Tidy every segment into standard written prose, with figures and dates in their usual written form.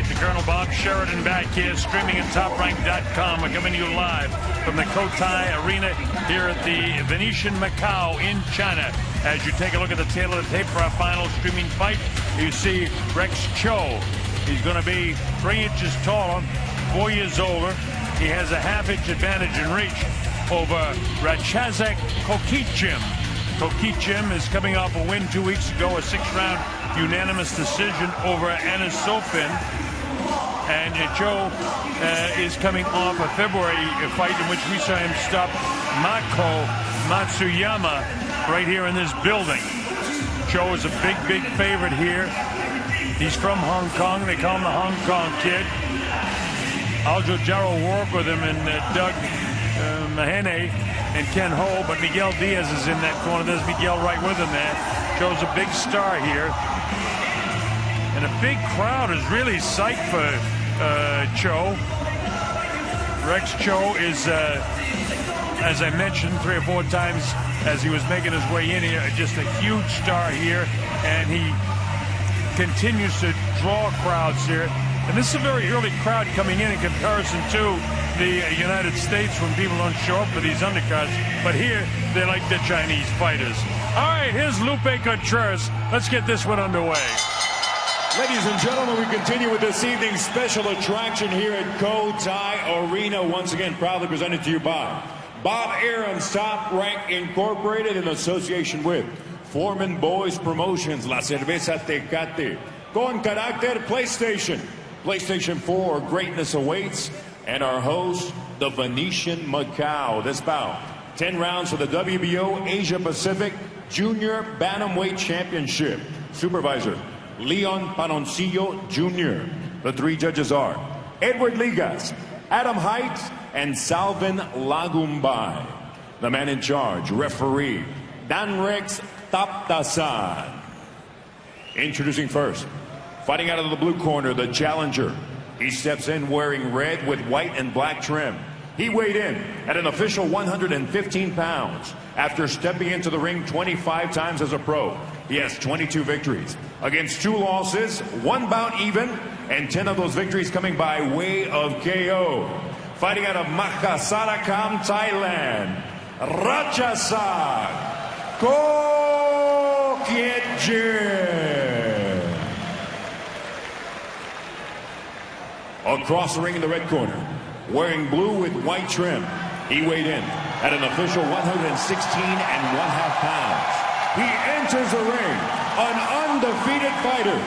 right, the Colonel Bob Sheridan back here, streaming at TopRank.com. We're coming to you live from the Cotai Arena here at the Venetian Macau in China. As you take a look at the tail of the tape for our final streaming fight, you see Rex Cho. He's going to be 3 inches taller, 4 years older. He has a half-inch advantage in reach over Ratchazek Kokitchim. Kokitchim is coming off a win 2 weeks ago, a 6-round unanimous decision over Anis Sofin. And Cho is coming off a February fight in which we saw him stop Mako Matsuyama right here in this building. Cho is a big favorite here. He's from Hong Kong. They call him the Hong Kong Kid. Aljo Jarro worked with him, and Doug Mahene and Ken Ho, but Miguel Diaz is in that corner. There's Miguel right with him there. Cho's a big star here. And a big crowd is really psyched for Cho. Rex Cho is, as I mentioned 3 or 4 times as he was making his way in here, just a huge star here. And he continues to draw crowds here. And this is a very early crowd coming in comparison to the United States when people don't show up for these undercards. But here, they like the Chinese fighters. All right, here's Lupe Contreras. Let's get this one underway. Ladies and gentlemen, we continue with this evening's special attraction here at Cotai Arena. Once again, proudly presented to you by Bob Aaron's Top Rank Incorporated in association with Foreman Boys Promotions, La Cerveza Tecate, Con Carácter PlayStation, PlayStation 4, greatness awaits, and our host, the Venetian Macau. This bout, 10 rounds for the WBO Asia Pacific Junior Bantamweight Championship. Supervisor, Leon Panoncillo Jr. The 3 judges are Edward Ligas, Adam Height, and Salvin Lagumbay. The man in charge, referee, Danrex Taptasan. Introducing first, fighting out of the blue corner, the challenger. He steps in wearing red with white and black trim. He weighed in at an official 115 pounds. After stepping into the ring 25 times as a pro, he has 22 victories against 2 losses, 1 bout even, and 10 of those victories coming by way of KO. Fighting out of Makasarakam, Thailand, Ratchazek Kokitchim. Across the ring in the red corner, wearing blue with white trim, he weighed in at an official 116.5 pounds. He enters the ring an undefeated fighter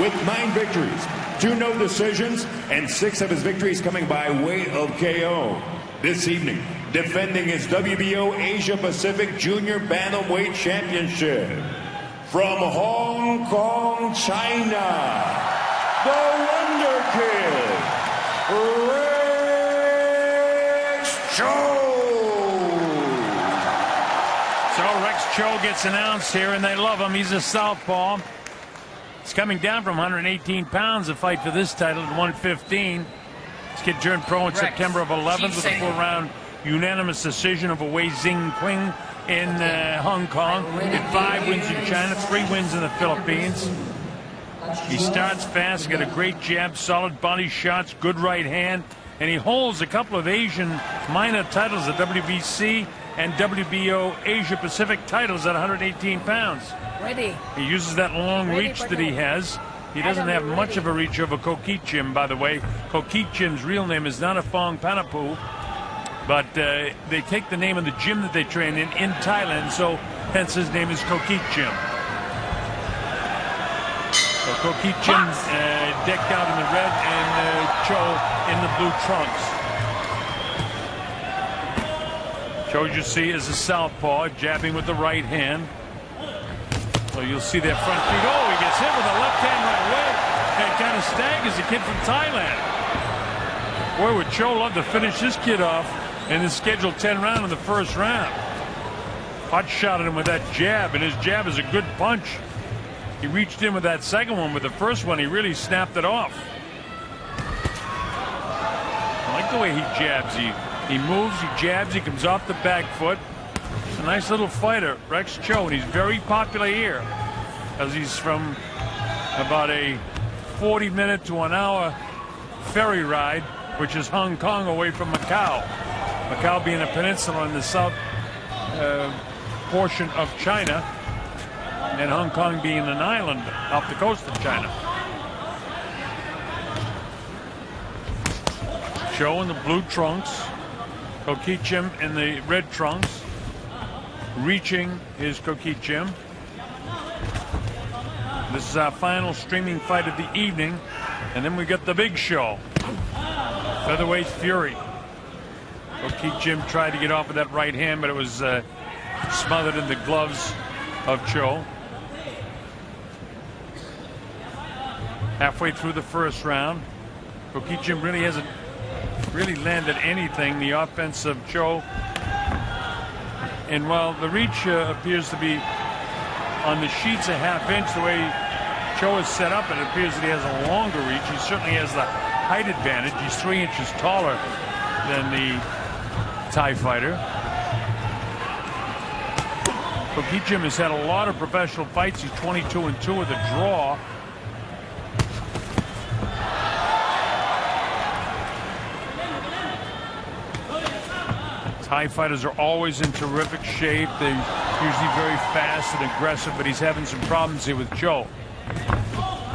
with 9 victories, 2 no decisions, and 6 of his victories coming by way of KO. This evening, defending his WBO Asia Pacific Junior Bantamweight Championship. From Hong Kong, China, the Wonder Kid, Rex Cho. So Rex Cho gets announced here, and they love him. He's a southpaw. He's coming down from 118 pounds to fight for this title at 115. This kid turned pro in September of 11th with a 4-round unanimous decision over Wei Xingqing in Hong Kong. Did 5 wins in China, 3 wins in the Philippines. He starts fast, got a great jab, solid body shots, good right hand, and he holds a couple of Asian minor titles, the WBC and WBO Asia Pacific titles at 118 pounds. Ready. He uses that long reach that he has. He doesn't have much of a reach over Kokitchim, by the way. Kokitchim's real name is Nanafong Panapu, but they take the name of the gym that they train in Thailand, so hence his name is Kokitchim. So Kokitchim decked out in the red and Cho in the blue trunks. Cho, you see, is a southpaw, jabbing with the right hand. So you'll see their front feet. Oh, he gets hit with a left hand right away. And kind of staggers the kid from Thailand. Boy, would Cho love to finish this kid off in his scheduled 10 round in the first round. Hot shot at him with that jab, and his jab is a good punch. He reached in with that second one. With the first one, he really snapped it off. I like the way he jabs. He moves, he jabs, he comes off the back foot. It's a nice little fighter, Rex Cho, and he's very popular here, as he's from about a 40-minute to an hour ferry ride, which is Hong Kong away from Macau. Macau being a peninsula in the south portion of China, and Hong Kong being an island off the coast of China. Cho in the blue trunks, Kokicim in the red trunks. Reaching is Kokicim. This is our final streaming fight of the evening, and then we get the big show. Featherweight Fury. Kokicim tried to get off with that right hand, but it was smothered in the gloves of Cho. Halfway through the first round, Kokicim really hasn't landed anything. The offense of Cho, and while the reach appears to be on the sheets a half-inch, the way Cho is set up, it appears that he has a longer reach. He certainly has the height advantage. He's 3 inches taller than the Thai fighter. Kokicim has had a lot of professional fights. He's 22-2 with a draw. Thai fighters are always in terrific shape. They're usually very fast and aggressive, but he's having some problems here with Cho.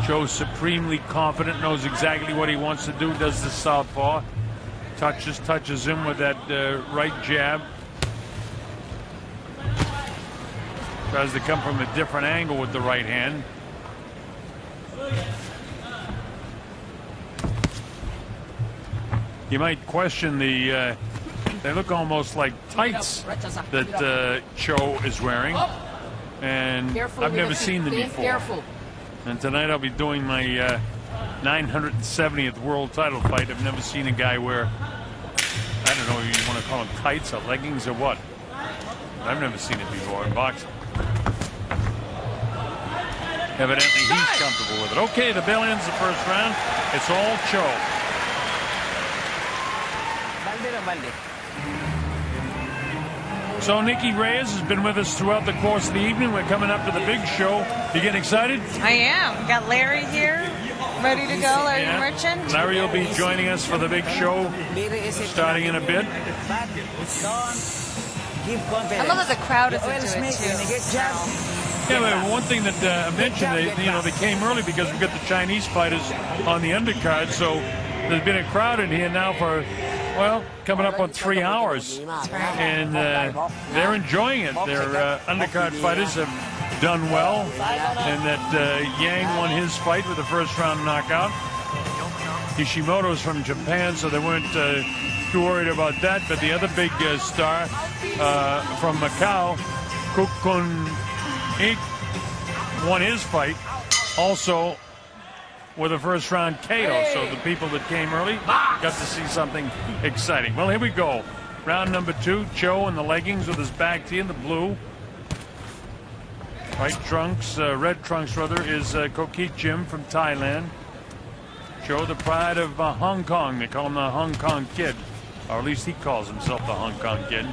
Cho's supremely confident, knows exactly what he wants to do, does the southpaw. Touches him with that right jab. Tries to come from a different angle with the right hand. You might question the they look almost like tights that Cho is wearing, and I've never seen them before. And tonight I'll be doing my 970th world title fight. I've never seen a guy wear, I don't know if you want to call them tights or leggings or what. I've never seen it before in boxing. Evidently he's comfortable with it. Okay, the bell ends the first round. It's all Cho. So Nikki Reyes has been with us throughout the course of the evening. We're coming up to the big show. You getting excited? I am. Got Larry here, ready to go, Larry Merchant. Larry will be joining us for the big show starting in a bit. I love that the crowd is into it too. Yeah, but one thing that I mentioned, they came early because we've got the Chinese fighters on the undercard, so there's been a crowd in here now for, well, coming up on 3 hours, and they're enjoying it. Their undercard fighters have done well, and that Yang won his fight with a first-round knockout. Ishimoto's from Japan, so they weren't too worried about that, but the other big star from Macau, Kukun Ik, won his fight also with a first-round KO. So the people that came early got to see something exciting. Well, here we go. Round number 2. Cho in the leggings with his back tee in the blue. White trunks, red trunks rather, is Kokicim from Thailand. Cho, the pride of Hong Kong. They call him the Hong Kong Kid, or at least he calls himself the Hong Kong Kid.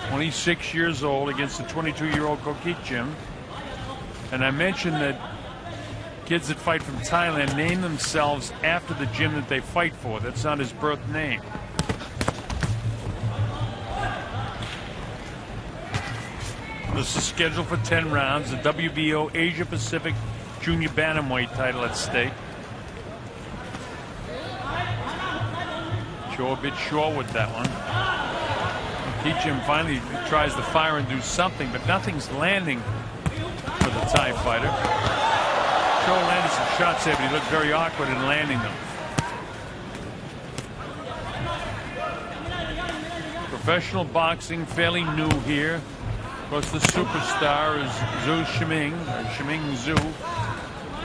26 years old against a 22-year-old Kokicim. And I mentioned that kids that fight from Thailand name themselves after the gym that they fight for. That's not his birth name. This is scheduled for 10 rounds. The WBO Asia Pacific Junior Bantamweight title at stake. Cho a bit short with that one. Kokicim finally tries to fire and do something, but nothing's landing for the Thai fighter. Cho landed some shots there, but he looked very awkward in landing them. Professional boxing, fairly new here. Of course, the superstar is Zhu Shiming, or Shiming Zhu,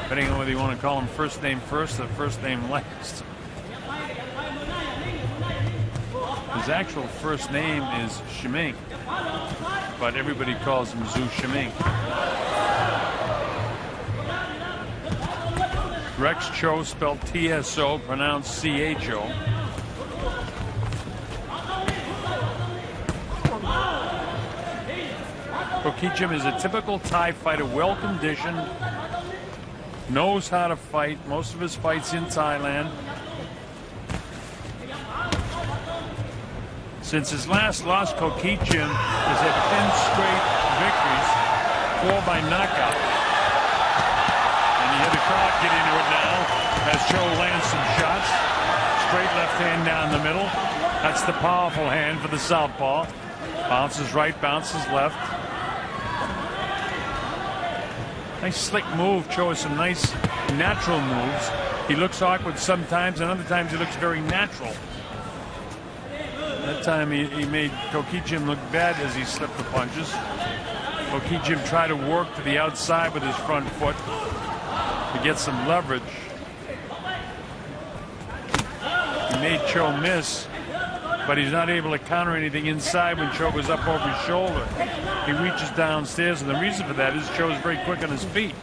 depending on whether you want to call him first name first or first name last. His actual first name is Shiming, but everybody calls him Zhu Shiming. Rex Cho, spelled T-S-O, pronounced C-H-O. Kokijim is a typical Thai fighter, well conditioned, knows how to fight. Most of his fights in Thailand. Since his last loss, Kokijim has had 10 straight victories, 4 by knockout. And you hear the crowd get into it now as Cho lands some shots. Straight left hand down the middle. That's the powerful hand for the southpaw. Bounces right, bounces left. Nice slick move. Cho has some nice natural moves. He looks awkward sometimes, and other times he looks very natural. That time he made Kokijim look bad as he slipped the punches. Kokijim tried to work to the outside with his front foot to get some leverage. He made Cho miss, but he's not able to counter anything inside when Cho goes up over his shoulder. He reaches downstairs, and the reason for that is Cho is very quick on his feet.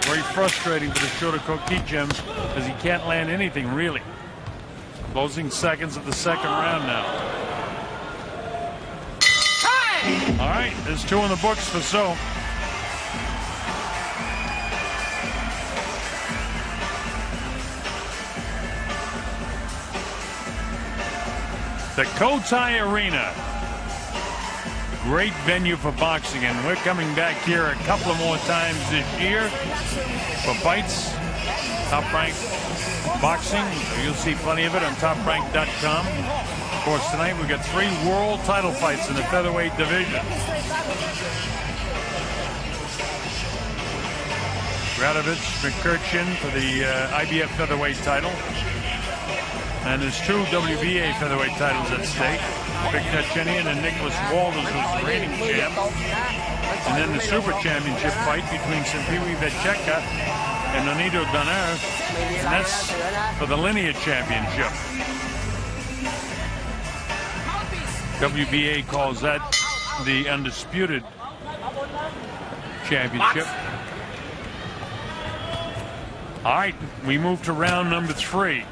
Very frustrating for the Shota Kokijim as he can't land anything really. Closing seconds of the second round now. All right, there's 2 in the books for So. The Kotai Arena. Great venue for boxing, and we're coming back here a couple of more times this year for fights. Top-ranked boxing. You'll see plenty of it on TopRank.com. Of course, tonight we've got 3 world title fights in the featherweight division. Radovich, McCurchin for the IBF featherweight title. And there's 2 WBA featherweight titles at stake. Vic Tachenian and Nicholas Walters, who's the reigning champ. And then the Super Championship fight between Simpiwi Vecheka and Nonito Donaire. And that's for the Linear Championship. WBA calls that the Undisputed Championship. All right, we move to round number 3.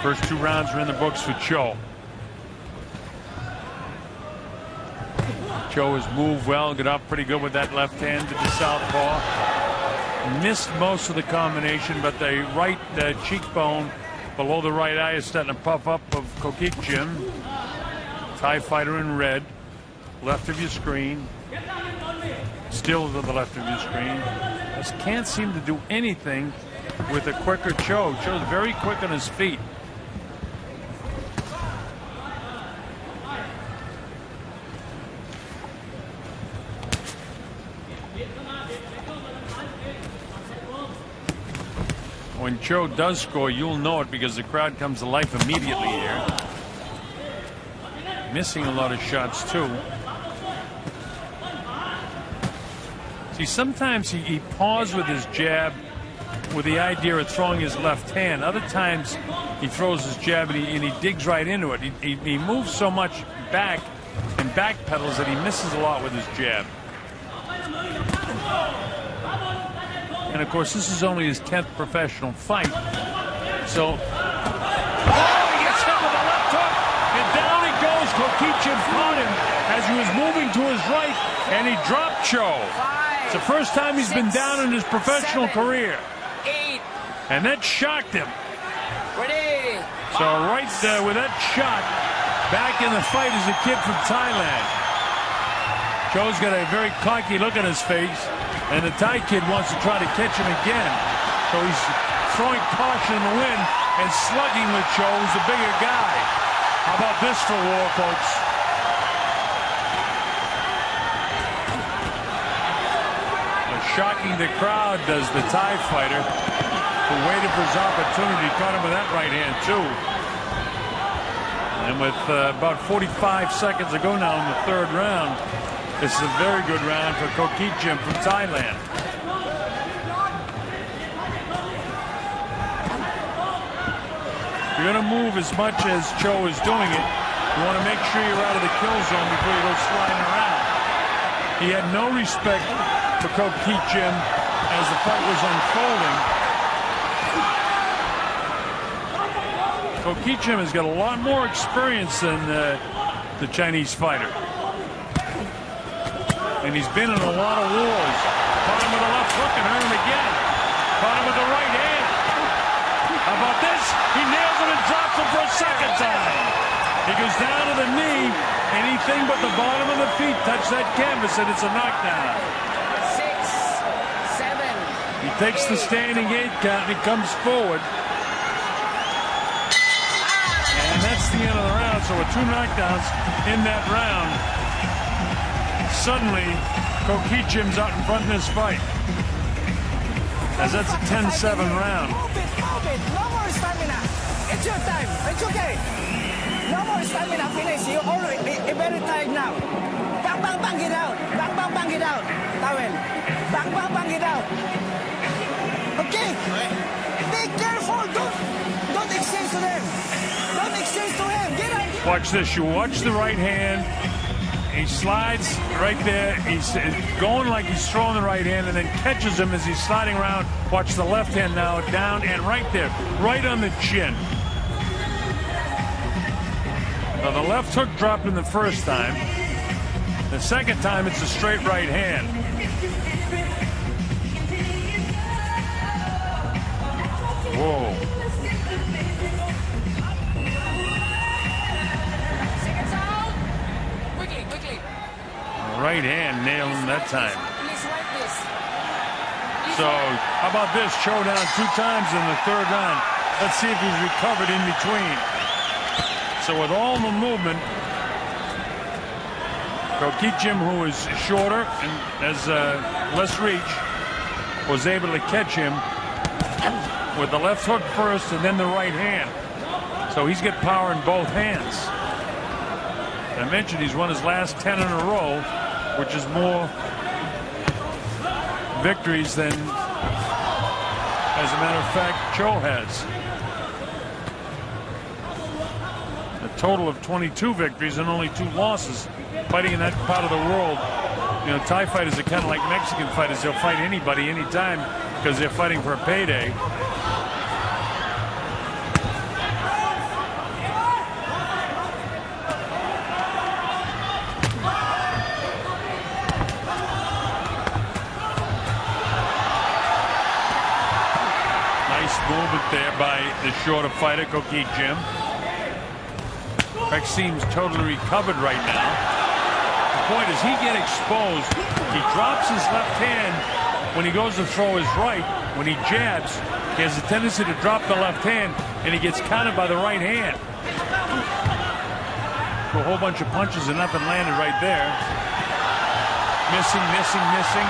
First 2 rounds are in the books for Cho. Cho has moved well, got up pretty good with that left hand to the southpaw. Missed most of the combination, but the right cheekbone below the right eye is starting to puff up of Kokijim. Thai fighter in red. Left of your screen. Still to the left of your screen. Just can't seem to do anything with a quicker Cho. Cho's very quick on his feet. When Cho does score, you'll know it because the crowd comes to life immediately here. Missing a lot of shots too. See, sometimes he paused with his jab with the idea of throwing his left hand. Other times he throws his jab and he digs right into it. He moves so much back and backpedals that he misses a lot with his jab. And of course, this is only his 10th professional fight. So, he gets hit with a left hook, and down he goes. Kokijim caught him as he was moving to his right, and he dropped Cho. It's the first time he's been down in his professional career. And that shocked him. So right with that shot, back in the fight is a kid from Thailand. Cho's got a very cocky look on his face. And the Thai kid wants to try to catch him again. So he's throwing caution in the wind and slugging with Cho, who's the bigger guy. How about this for war, folks? Shocking the crowd does the Thai fighter, who waited for his opportunity, caught him with that right hand, too. And with about 45 seconds to go now in the 3rd round, this is a very good round for Kokijim from Thailand. You're going to move as much as Cho is doing it. You want to make sure you're out of the kill zone before you go sliding around. He had no respect for Kokijim as the fight was unfolding. Kokijim has got a lot more experience than the Chinese fighter. And he's been in a lot of wars. Caught him with a left hook and hurt him again. Caught him with the right hand. How about this? He nails him and drops him for a second time. He goes down to the knee. Anything but the bottom of the feet touch that canvas and it's a knockdown. 6, 7. He takes the standing 8 count and he comes forward. And that's the end of the round. So with 2 knockdowns in that round, suddenly Kokijim's out in front in this fight. As that's a 10-7 round. Move it. No more stamina. It's your time. It's okay. No more stamina. Finish. You're already very tired now. Bang, bang, bang it out. Bang, bang, bang it out. Tawel. Bang, bang, bang it out. Okay. Be careful. Don't exchange to them. Don't exchange to him. Get out. Watch this. You watch the right hand. He slides right there. He's going like he's throwing the right hand and then catches him as he's sliding around. Watch the left hand now down and right there, right on the chin. Now the left hook dropped him the first time. The second time it's a straight right hand. Whoa. Right hand nailed him that time. So how about this? Showdown 2 times in the 3rd round. Let's see if he's recovered in between. So with all the movement, Kokijim, who is shorter and has less reach, was able to catch him with the left hook first and then the right hand. So he's got power in both hands. I mentioned he's won his last 10 in a row, which is more victories than, as a matter of fact, Cho has. A total of 22 victories and only 2 losses, fighting in that part of the world. You know, Thai fighters are kind of like Mexican fighters. They'll fight anybody, anytime, because they're fighting for a payday. Movement there by the shorter fighter, Kokijim. Rex seems totally recovered right now. The point is, he gets exposed. He drops his left hand when he goes to throw his right. When he jabs, he has a tendency to drop the left hand, and he gets countered by the right hand. A whole bunch of punches and nothing landed right there. Missing, missing, missing.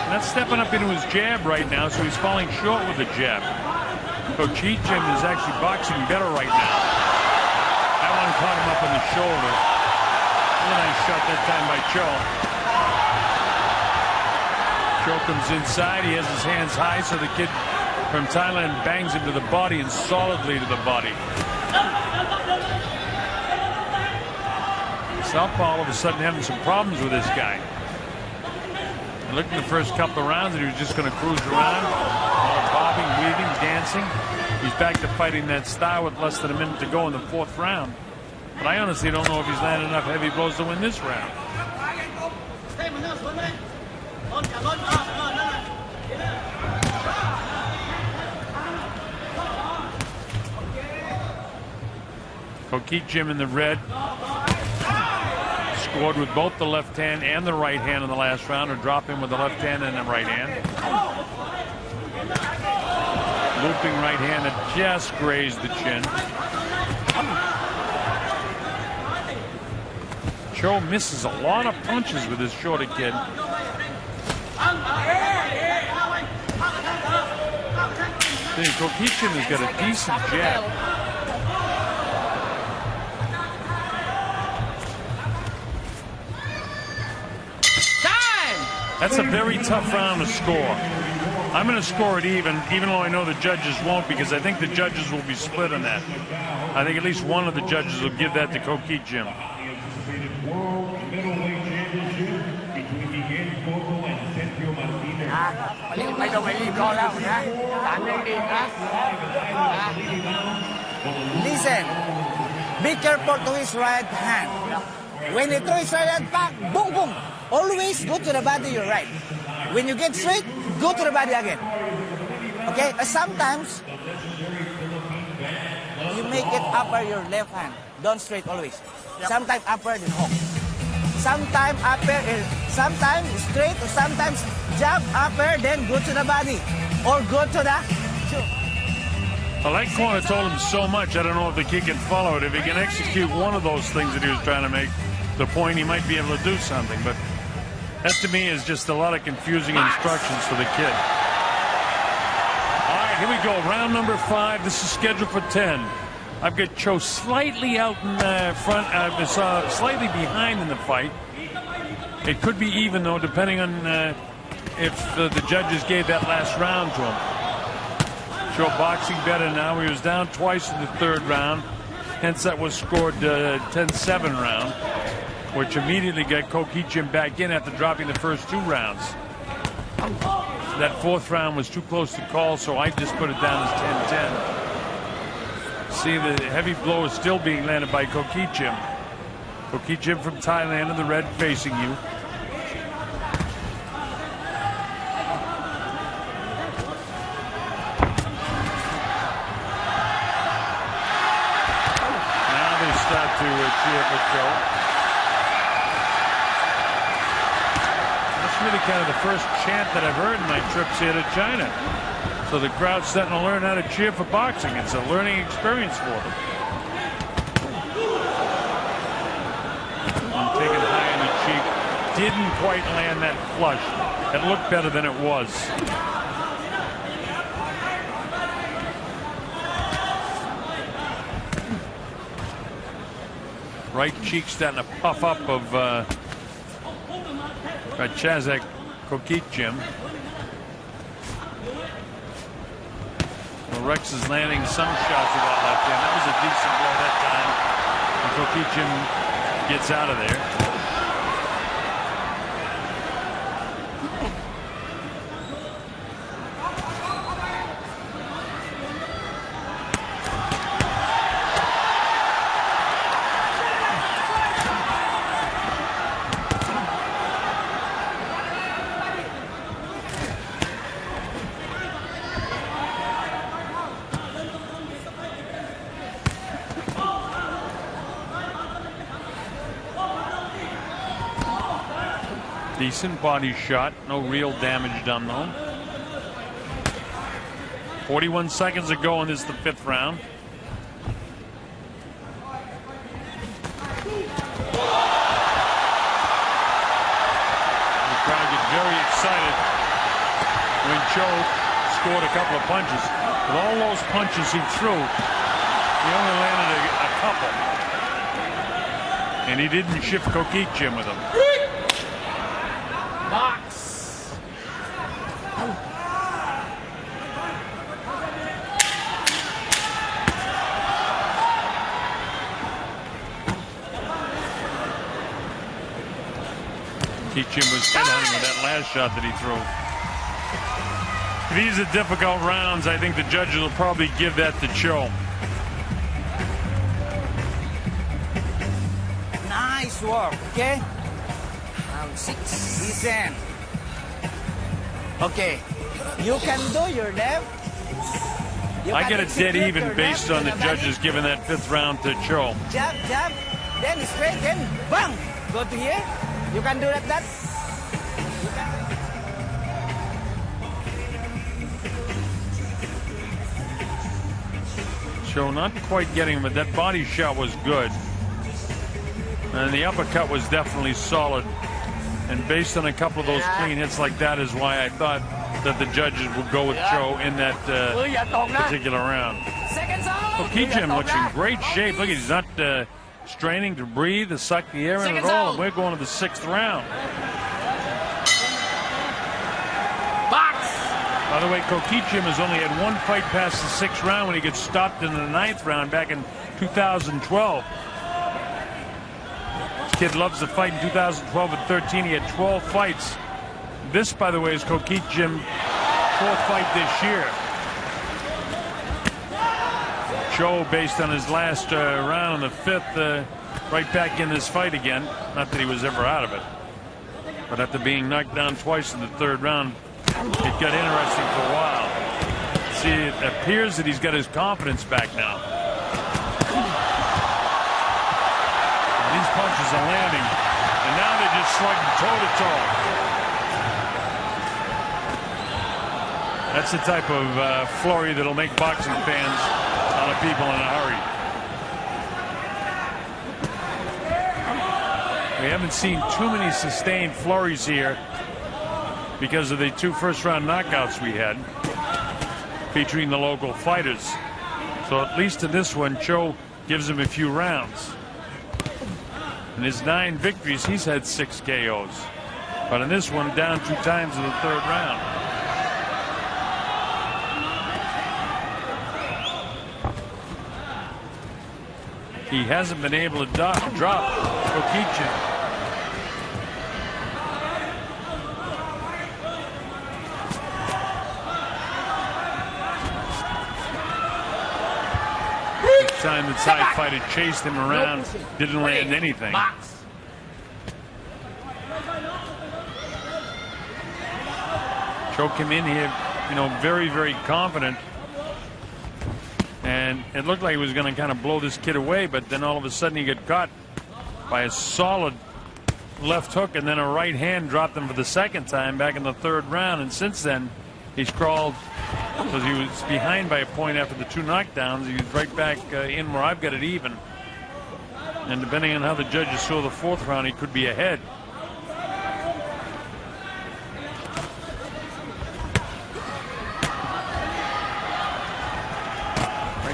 Not stepping up into his jab right now, so he's falling short with the jab. Kokijim is actually boxing better right now. That one caught him up on the shoulder. Really nice shot that time by Cho. Cho comes inside. He has his hands high, so the kid from Thailand bangs him to the body and solidly to the body. Southpaw all of a sudden having some problems with this guy. I looked in the first couple of rounds and he was just going to cruise around, bobbing, weaving, dancing. He's back to fighting that style with less than a minute to go in the 4th round. But I honestly don't know if he's landed enough heavy blows to win this round. Kokijim in the red. Scored with both the left hand and the right hand in the last round, or drop him with the left hand and the right hand. Looping right hand that just grazed the chin. Cho misses a lot of punches with this shorter kid. Kokijim has got a decent jab. That's a very tough round to score. I'm going to score it even though I know the judges won't, because I think the judges will be split on that. I think at least one of the judges will give that to Kokijim. นี้ไม่ต้องไปรีบร้อนแล้วนะตามเร่งๆนะ Listen be careful to his right hand when you throw his right hand back boom boom always go to the body your right when you get straight go to the body again okay sometimes you make it upper your left hand don't straight always sometimes upper then hook sometimes upper sometimes straight or sometimes jab upper then go to the body or go to the Well, that corner told him so much, I don't know if the kid can follow it. If he can execute one of those things that he was trying to make the point, he might be able to do something. But that to me is just a lot of confusing instructions for the kid. All right, here we go. Round number 5. This is scheduled for 10. I've got Cho slightly out in front, slightly behind in the fight. It could be even, though, depending on if the judges gave that last round to him. Cho boxing better now. He was down twice in the 3rd round. Hence, that was scored 10-7 round, which immediately got Ko Kichim back in after dropping the first 2 rounds. That 4th round was too close to call, so I just put it down as 10-10. See, the heavy blow is still being landed by Ko Kichim. Ko Kichim from Thailand in the red facing you. Cheer for Cho. That's really kind of the first chant that I've heard in my trips here to China. So the crowd's starting to learn how to cheer for boxing. It's a learning experience for them. And taken high in the cheek. Didn't quite land that flush. It looked better than it was. Right cheek starting to puff up of Chazak Kokitjim. Well, Rex is landing some shots with that left hand. That was a decent blow that time. And Kokitjim gets out of there. Decent body shot, no real damage done though. 41 seconds ago, and this is the 5th round. The crowd get very excited when Cho scored a couple of punches. With all those punches he threw, he only landed a couple. And he didn't shift Kokitjim with them. box. Kichim was headhunting with that last shot that he threw. These are difficult rounds. I think the judges will probably give that to Cho. Nice work, okay? Round 6. Listen. Okay. You can do your left. I get it dead even based on the judges giving that 5th round to Cho. Jab, jab, then straight, then bang. Go to here. You can do that. Cho not quite getting him, but that body shot was good. And the uppercut was definitely solid. And based on a couple of those clean hits like that is why I thought that the judges would go with Cho in that particular round. Kichim looks in great shape. Look, he's not straining to breathe, to suck the air in at all. And we're going to the 6th round. By the way, Kokitjim has only had one fight past the 6th round when he gets stopped in the 9th round back in 2012. This kid loves to fight. In 2012 and 13, he had 12 fights. This, by the way, is Kokitjim 4th fight this year. Cho, based on his last round in the 5th, right back in this fight again. Not that he was ever out of it, but after being knocked down twice in the 3rd round, it got interesting for a while. See, it appears that he's got his confidence back now. These punches are landing, and now they're just slugging toe-to-toe. That's the type of flurry that'll make boxing fans out of people in a hurry. We haven't seen too many sustained flurries here because of the 2 first-round knockouts we had featuring the local fighters. So at least in this one, Cho gives him a few rounds. In his 9 victories, he's had 6 KOs. But in this one, down 2 times in the 3rd round. He hasn't been able to drop Kokichin. Each time the Thai fighter chased him around, didn't land anything. Cho came in here, very, very confident. And it looked like he was going to kind of blow this kid away, but then all of a sudden he got caught by a solid left hook, and then a right hand dropped him for the 2nd time back in the 3rd round. And since then, he's crawled, because he was behind by a point after the 2 knockdowns. He was right back in where I've got it even. And depending on how the judges saw the 4th round, he could be ahead.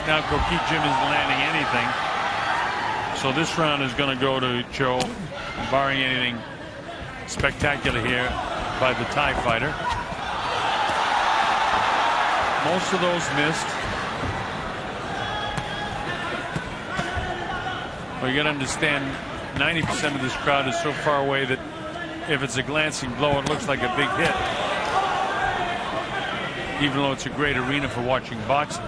Now Kokichin isn't landing anything, so this round is going to go to Cho, barring anything spectacular here by the Thai fighter. Most of those missed. Well, you got to understand, 90% of this crowd is so far away that if it's a glancing blow, it looks like a big hit, even though it's a great arena for watching boxing.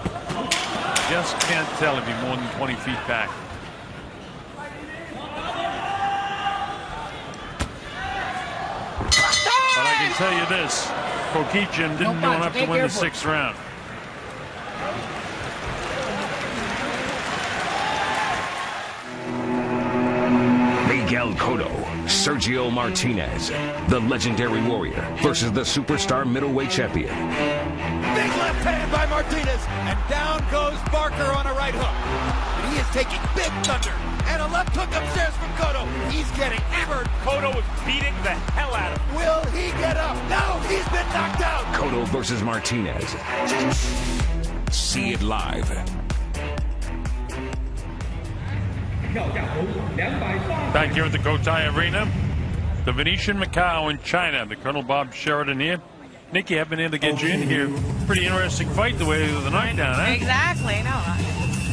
Just can't tell if you're more than 20 feet back. But I can tell you this, Kokichin didn't do enough to win the 6th round. Miguel Cotto, Sergio Martinez, the legendary warrior versus the superstar middleweight champion. Big left hand by Martinez, and down goes Barker on a right hook. And he is taking big thunder, and a left hook upstairs from Cotto. He's getting hammered. Cotto is beating the hell out of him. Will he get up? No, he's been knocked out. Cotto versus Martinez. See it live. Back here at the Cotai Arena, the Venetian Macau in China. The Colonel Bob Sheridan here. Nikki, I've been able to get you in here. Pretty interesting fight the way of the knockdown, huh? Exactly. No,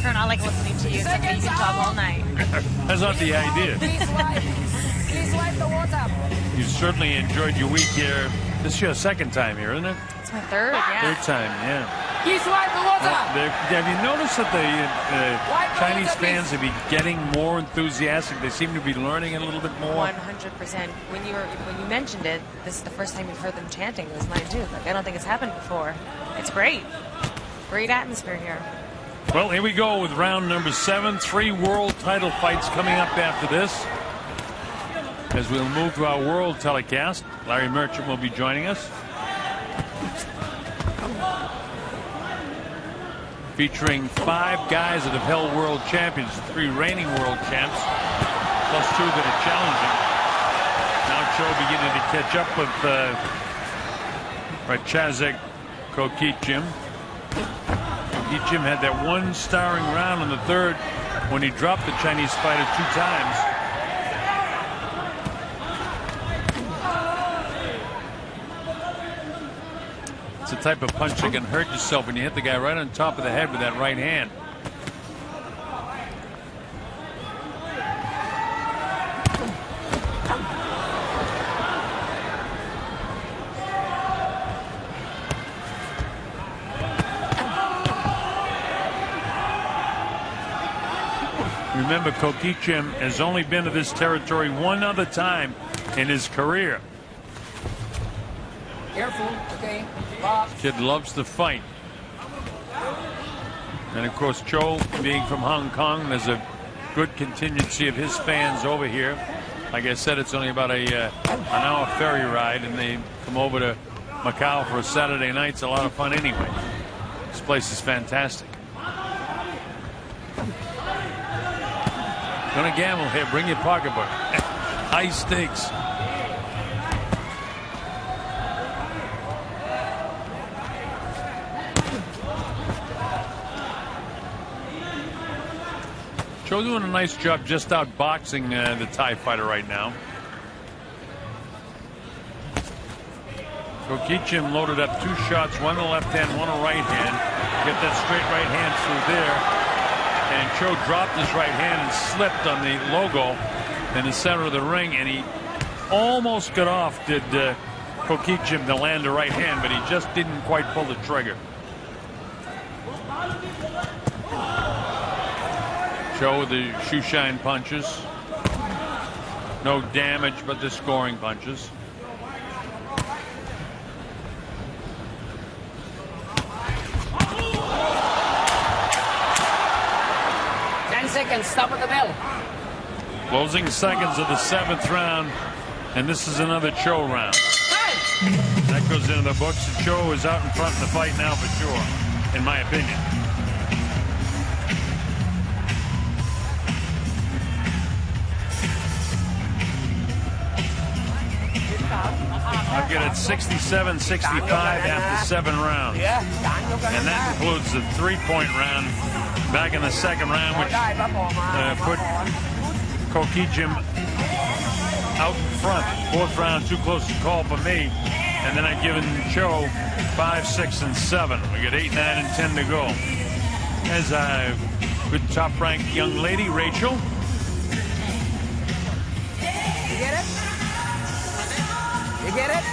Colonel, I like listening to you. So you can talk all night. That's not the idea. Please wipe the water. You certainly enjoyed your week here. This is your 2nd time here, isn't it? It's my 3rd, yeah. 3rd time, yeah. Please wipe the water. Have you noticed that the Chinese fans are getting more enthusiastic? They seem to be learning a little bit more. 100%. When you mentioned it, this is the first time you've heard them chanting. It was mine too. Like, I don't think it's happened before. It's great. Great atmosphere here. Well, here we go with round number 7. 3 world title fights coming up after this. As we'll move to our world telecast, Larry Merchant will be joining us. Featuring 5 guys that have held world champions, 3 reigning world champs, plus 2 that are challenging. Now Cho beginning to catch up with Rachazek Kokichin. Kokichin had that 1 starring round in the 3rd when he dropped the Chinese fighter 2 times. It's a type of punch that can hurt yourself when you hit the guy right on top of the head with that right hand. Remember, Kokichim has only been to this territory one other time in his career. Careful, okay. Box. Kid loves to fight. And of course, Cho being from Hong Kong, there's a good contingency of his fans over here. Like I said, it's only about an hour ferry ride, and they come over to Macau for a Saturday night. It's a lot of fun anyway. This place is fantastic. Gonna gamble here. Bring your pocketbook. High stakes. Joe doing a nice job just outboxing the Thai fighter right now. Kokichim loaded up 2 shots, one to the left hand, one to right hand. Get that straight right hand through there. And Cho dropped his right hand and slipped on the logo in the center of the ring, and he almost got off, did Kokichim, to land a right hand, but he just didn't quite pull the trigger. Cho with the shoe shine punches. No damage, but the scoring punches. Seconds, stop at the bell. Closing seconds of the 7th round, and this is another Cho round. That goes into the books. Cho is out in front of the fight now for sure, in my opinion. I've got it 67-65 after 7 rounds. And that includes the 3-point round back in the 2nd round, which put Kokichim out in front. 4th round, too close to call for me. And then I've given Cho 5, 6, and 7. We got 8, 9, and 10 to go. As a good top-ranked young lady, Rachel. You get it? You get it?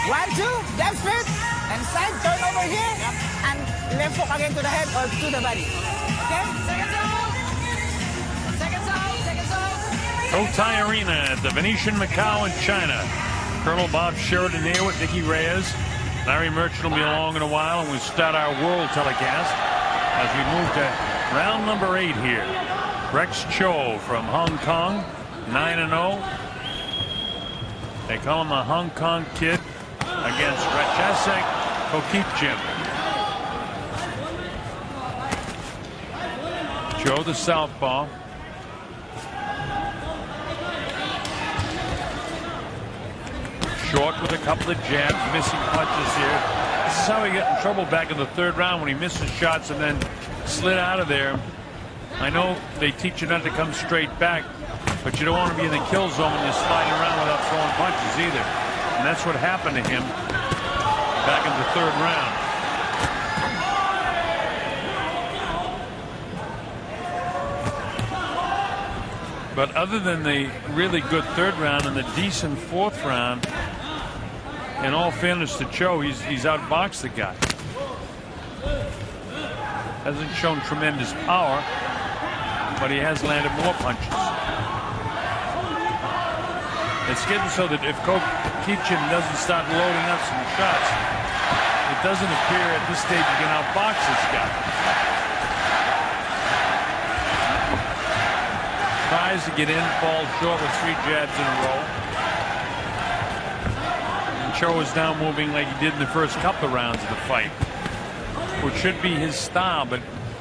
1, 2, left straight, and side, turn over here, and left hook again to the head or to the body. Okay? Seconds out. Seconds out. Seconds out. Cotai Arena at the Venetian Macau in China. Colonel Bob Sheridan here with Nicky Reyes. Larry Merchant will be along in a while, and we start our world telecast as we move to round number 8 here. Rex Cho from Hong Kong, 9-0. They call him a Hong Kong kid against Ratchasek Kokichim. Cho the southpaw. Short with a couple of jabs, missing punches here. This is how he got in trouble back in the 3rd round when he missed his shots and then slid out of there. I know they teach you not to come straight back, but you don't want to be in the kill zone when you're sliding around without throwing punches either. And that's what happened to him back in the 3rd round. But other than the really good 3rd round and the decent 4th round, in all fairness to Cho, he's outboxed the guy. Hasn't shown tremendous power, but he has landed more punches. It's getting so that if Kokichim doesn't start loading up some shots, it doesn't appear at this stage you can outbox this guy. Tries to get in, falls short with 3 jabs in a row. And Cho is now moving like he did in the first couple of rounds of the fight, which should be his style, but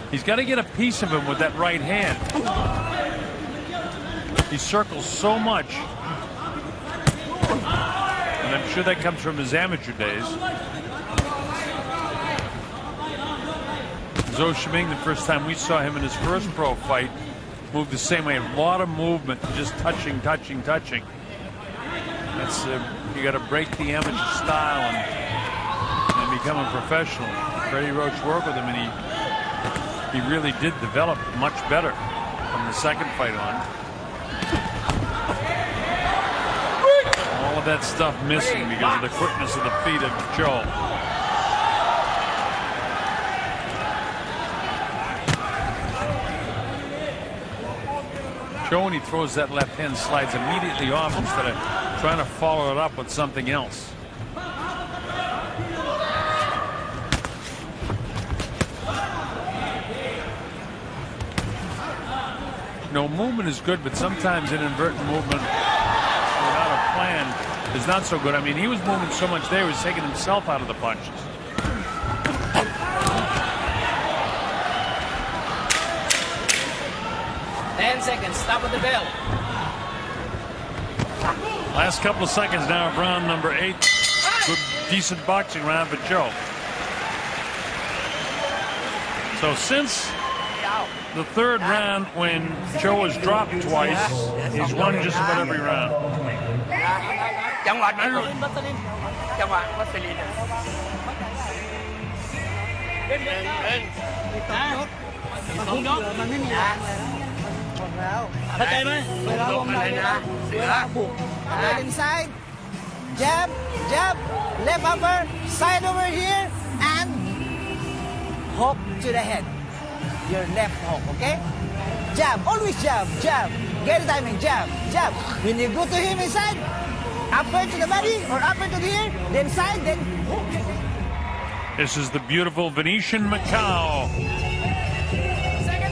he's got to get a piece of him with that right hand. He circles so much, and I'm sure that comes from his amateur days. Zhou Shiming, the first time we saw him in his first pro fight, moved the same way. A lot of movement, just touching. That's you got to break the amateur style and become a professional. Freddie Roach worked with him, and he really did develop much better from the 2nd fight on. All of that stuff missing because of the quickness of the feet of Cho. Cho, when he throws that left hand, slides immediately off instead of trying to follow it up with something else. No, movement is good, but sometimes an inverted movement without a plan is not so good. I mean, he was moving so much there, he was taking himself out of the punches. Seconds, stop with the bell. Last couple of seconds now of round number 8. Good, decent boxing round for Cho. So since the third round, when Cho was dropped twice, he's won just about every round. Inside, jab, jab, left upper, side over here, and hook to the head. Your left hook, okay? Jab, always jab, jab. Get the timing, jab, jab. When you go to him inside, upper to the body or upper to here, then side, then hook. This is the beautiful Venetian Macau,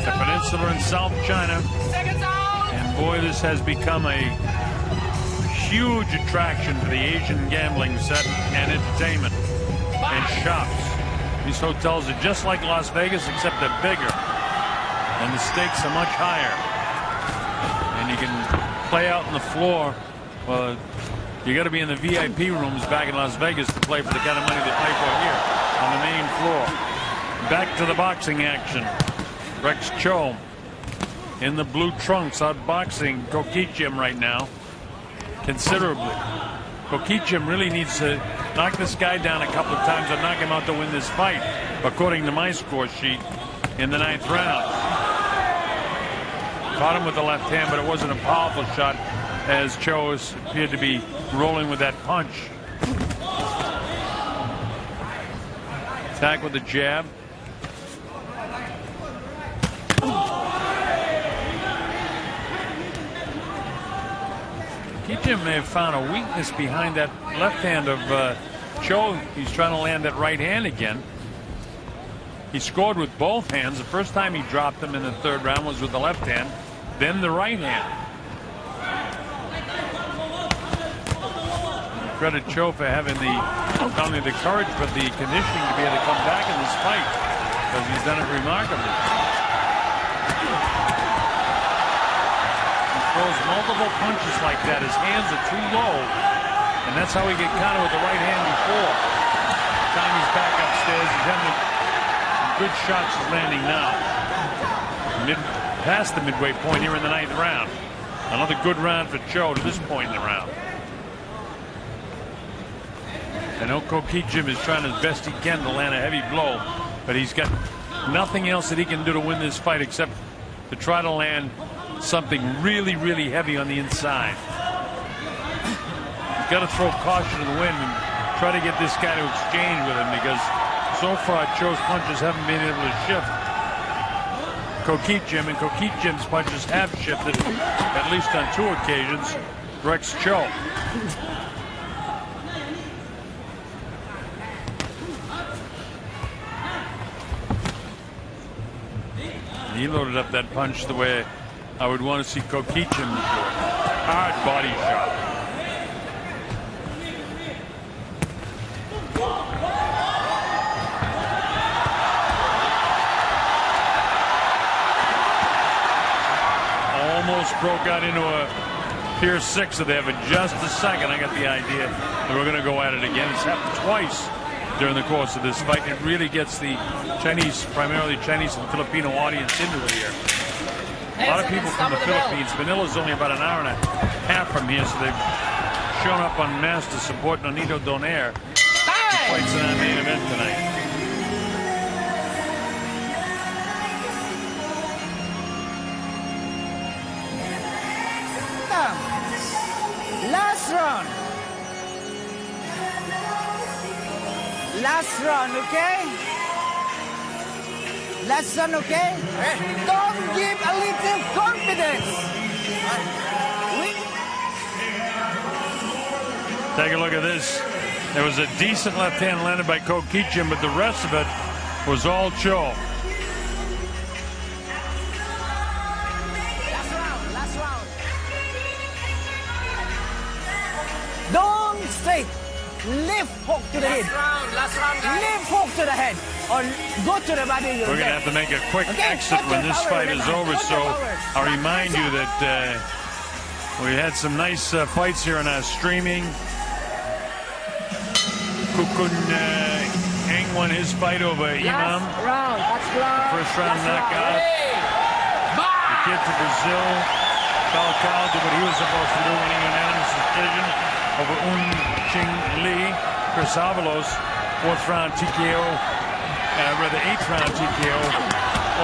the peninsula in South China. And boy, this has become a huge attraction for the Asian gambling set and entertainment and shops. These hotels are just like Las Vegas, except they're bigger and the stakes are much higher. And you can play out on the floor. Well, you got to be in the VIP rooms back in Las Vegas to play for the kind of money they play for here on the main floor. Back to the boxing action. Rex Cho in the blue trunks outboxing Kokichem right now considerably. Kokichem really needs to knock this guy down a couple of times and knock him out to win this fight, according to my score sheet in the 9th round. Caught him with the left hand, but it wasn't a powerful shot, as Cho appeared to be rolling with that punch. Attack with the jab. Kokichem may have found a weakness behind that left hand of Cho. He's trying to land that right hand again. He scored with both hands. The first time he dropped him in the 3rd round was with the left hand, then the right hand. Credit Cho for having not only the courage but the conditioning to be able to come back in this fight, because he's done it remarkably. He throws multiple punches like that. His hands are too low, and that's how he got counted with the right hand before. Time he's back upstairs, he's having good shots. He's landing now. Past the midway point here in the 9th round. Another good round for Cho to this point in the round. I know Kokichem is trying his best he can to land a heavy blow, but he's got nothing else that he can do to win this fight except to try to land something really, really heavy on the inside. He's got to throw caution to the wind and try to get this guy to exchange with him, because so far Cho's punches haven't been able to shift Kokichem, and Kokichem's punches have shifted, at least on 2 occasions, Rex Cho. He loaded up that punch the way I would want to see Kokichem do it. Hard body shot. Almost broke out into a Pier 6 there for just a second. I got the idea that we're going to go at it again. It's happened twice during the course of this fight. It really gets the Chinese, primarily Chinese and Filipino audience into it here. A lot of people from the Philippines. Manila's only about an hour and a half from here, so they've shown up en masse to support Nonito Donaire, who fights in our main event tonight. Last round. Last round, okay? Last round, okay? Don't give a little confidence. Take a look at this. There was a decent left hand landed by Ko Kichim, but the rest of it was all Cho. Last round. Don't straight. Lift hook to the head. Last round, guys. Lift hook to the head. Or go to the body. We're going to have to make a quick exit when this fight is over, so I'll remind you that we had some nice fights here on our streaming. Kukun Eng won his fight over Imam. First round knockout. The kid from Brazil, Falcao, did what he was supposed to do, winning an unanimous decision over Ching Lee. Chris Avalos, fourth round TKO, rather eighth round TKO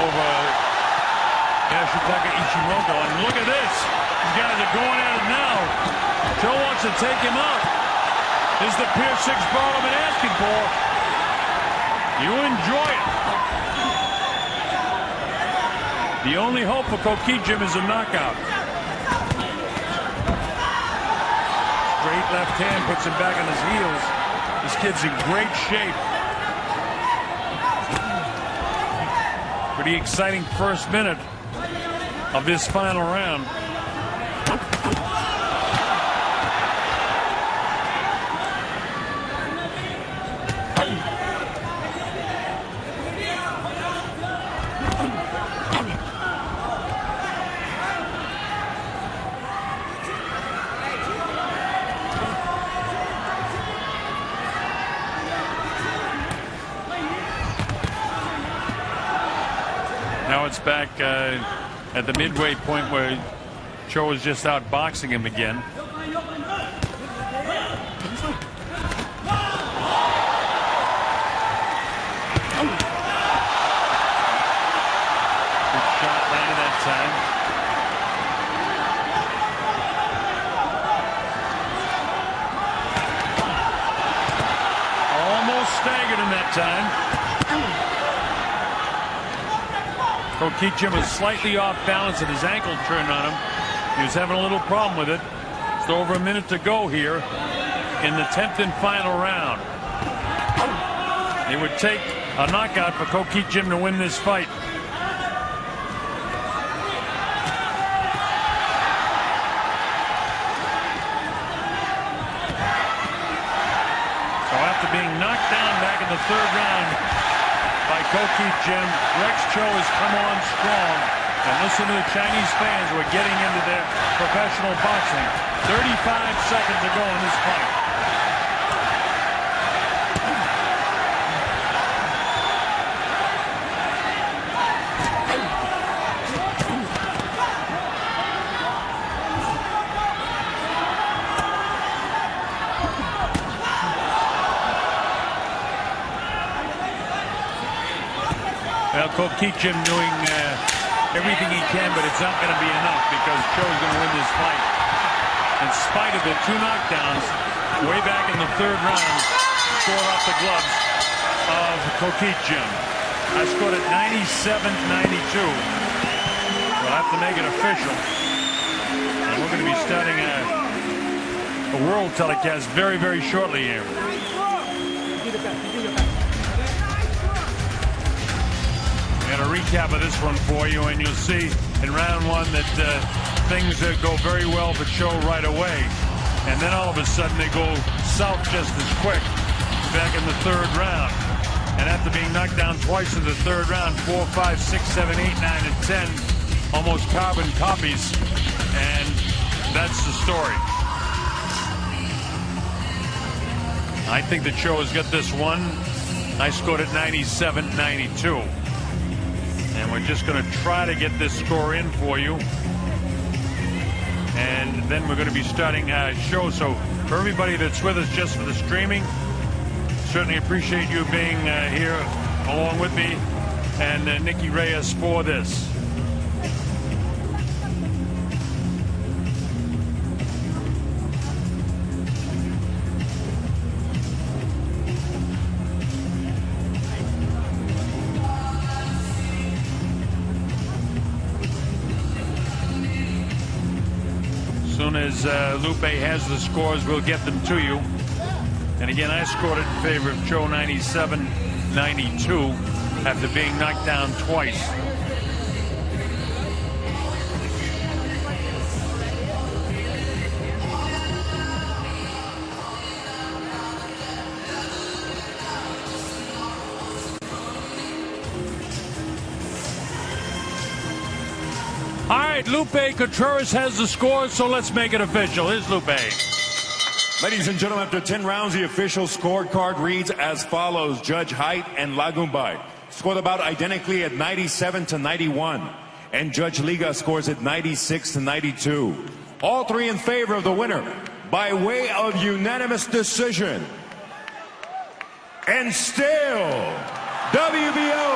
over Yoshitaka Ichimoto. And look at this. These guys are going at it now. Joe wants to take him out. This is the Pier 6 ball I've been asking for. You enjoy it. The only hope for Ko Kichim is a knockout. Great left hand puts him back on his heels. This kid's in great shape. Pretty exciting first minute of this final round. Now it's back at the midway point where Cho was just out boxing him again. Good shot landed that time. Almost staggered in that time. Ko Kichim was slightly off balance and his ankle turned on him. He was having a little problem with it. It's over a minute to go here in the 10th and final round. It would take a knockout for Ko Kichim to win this fight. So after being knocked down back in the third round by Ko Kichim, Rex Cho has come on strong. And listen to the Chinese fans who are getting into their professional boxing. 35 seconds to go in this fight. Well, Ko Kichim doing everything he can, but it's not going to be enough because Cho's going to win this fight. In spite of the two knockdowns, way back in the third round, scored off the gloves of Ko Kichim. I scored at 97-92. We'll have to make it official. And we're going to be starting a world telecast very, very shortly here. And a recap of this one for you, and you'll see in round one that things go very well for Cho right away. And then all of a sudden they go south just as quick back in the third round. And after being knocked down twice in the third round, 4, 5, 6, 7, 8, 9, and 10, almost carbon copies. And that's the story. I think that Cho has got this one. I scored at 97-92. And we're just going to try to get this score in for you. And then we're going to be starting a show. So for everybody that's with us just for the streaming, certainly appreciate you being here along with me and Nikki Reyes for this. soon as Lupe has the scores, we'll get them to you. And again, I scored it in favor of Joe 97-92 after being knocked down twice. All right, Lupe Contreras has the scores, so let's make it official. Here's Lupe. Ladies and gentlemen, after 10 rounds, the official scorecard reads as follows. Judge Height and Lagumbay scored about identically at 97-91. And Judge Liga scores at 96-92. All three in favor of the winner by way of unanimous decision. And still, WBO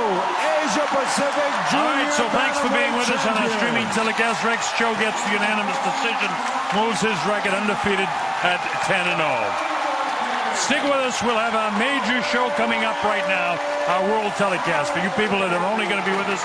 Asia Pacific Junior. All right, so thanks for being with us on our streaming telecast. Rex Cho gets the unanimous decision, moves his record undefeated at 10-0. Stick with us. We'll have our major show coming up right now, our world telecast. For you people that are only going to be with us